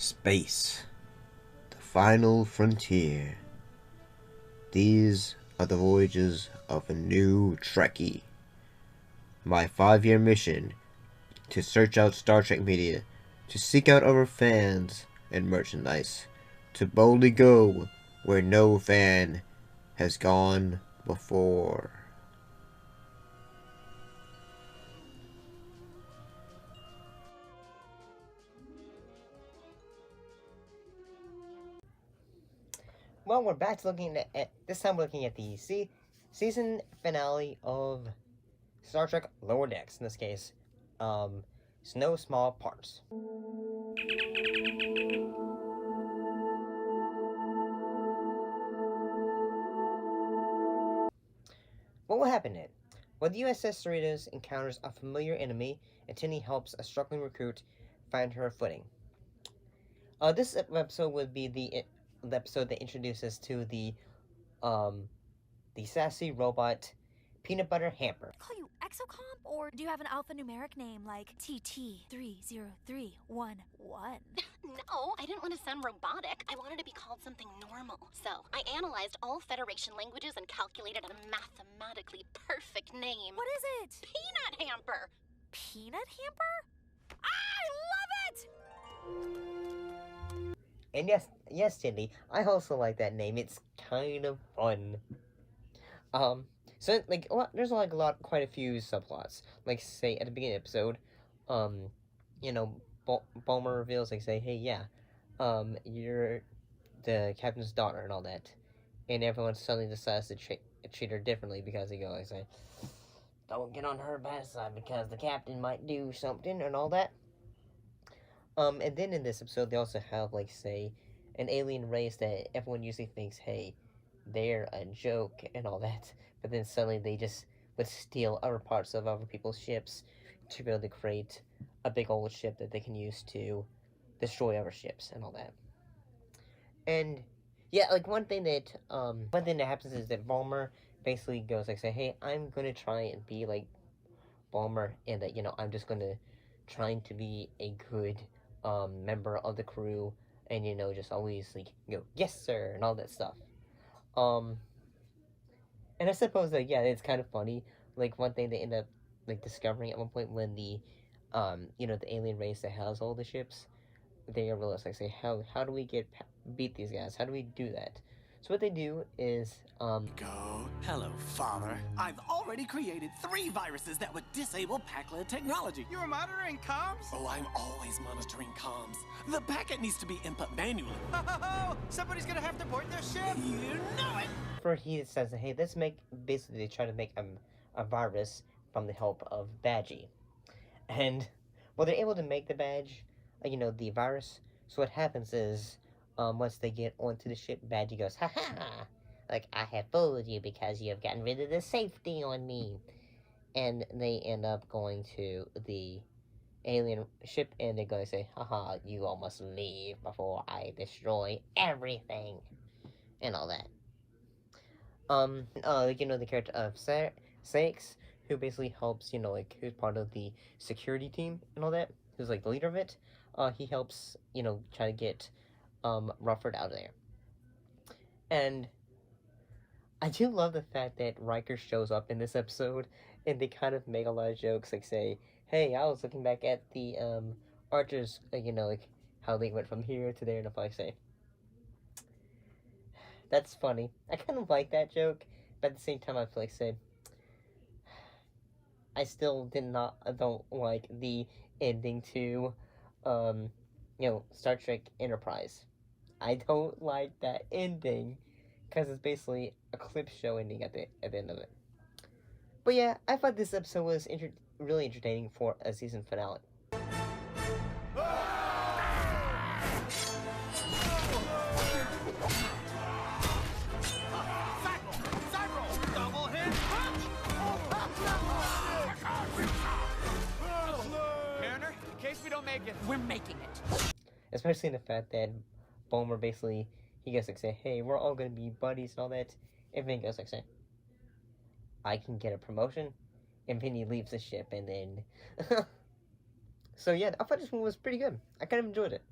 Space, the final frontier. These are the voyages of a new Trekkie. My 5-year mission to search out Star Trek media, to seek out our fans and merchandise, to boldly go where no fan has gone before. Well, we're back to looking at this time we're looking at the season finale of Star Trek Lower Decks. In this case, it's no small parts. What will happen then? Well, the USS Cerritos encounters a familiar enemy, and Tinny helps a struggling recruit find her footing. This episode would be the episode that introduces to the sassy robot Peanut Butter Hamper. Call you Exocomp, or do you have an alphanumeric name like TT30311? No, I didn't want to sound robotic. I wanted to be called something normal. So I analyzed all Federation languages and calculated a mathematically perfect name. What is it? Peanut Hamper! Peanut Hamper? I love it! And yes, Cindy, I also like that name. It's kind of fun. So like there's quite a few subplots. Like say at the beginning of the episode, Bulmer reveals like say, hey, yeah, you're the captain's daughter and all that, and everyone suddenly decides to treat her differently because they go like say, don't get on her bad side because the captain might do something and all that. And then in this episode they also have like say an alien race that everyone usually thinks, hey, they're a joke and all that, but then suddenly they just would steal other parts of other people's ships to be able to create a big old ship that they can use to destroy other ships and all that. And yeah, like one thing that happens is that Bulmer basically goes like say, hey, I'm gonna try and be like Bulmer, and that I'm just gonna trying to be a good member of the crew, and just always like go yes sir and all that stuff. And I suppose that it's kind of funny. Like one thing they end up like discovering at one point when the the alien race that has all the ships, they realize like say how do we beat these guys? How do we do that? So what they do is Go. Hello, Father. I've already created 3 viruses that would disable Pac-led technology. You were monitoring comms? Oh, I'm always monitoring comms. The packet needs to be input manually. Oh, somebody's gonna have to board their ship. You know it. for he says, hey, let's make basically they try to make a virus from the help of Badgie, and well, they're able to make the badge, the virus. So what happens is, once they get onto the ship, Badgie goes, ha ha, like, I have fooled you because you have gotten rid of the safety on me. And they end up going to the alien ship, and they're going to say, haha, you all must leave before I destroy everything. And all that. The character of Saix, who basically helps, who's part of the security team and all that, who's, like, the leader of it. He helps, try to get, Rufford out of there. And I do love the fact that Riker shows up in this episode, and they kind of make a lot of jokes, like say, hey, I was looking back at the, Archers, like, how they went from here to there, and if I say, that's funny. I kind of like that joke, but at the same time, I feel like say, I still don't like the ending to, Star Trek Enterprise. I don't like that ending, because it's basically a clip show ending at the end of it. But yeah, I thought this episode was really entertaining for a season finale. We're making it. Especially in the fact that Bulmer basically, he goes like say, hey, we're all gonna be buddies and all that. And Vin goes like say, I can get a promotion. And then he leaves the ship, and then So yeah, I thought this one was pretty good. I kind of enjoyed it.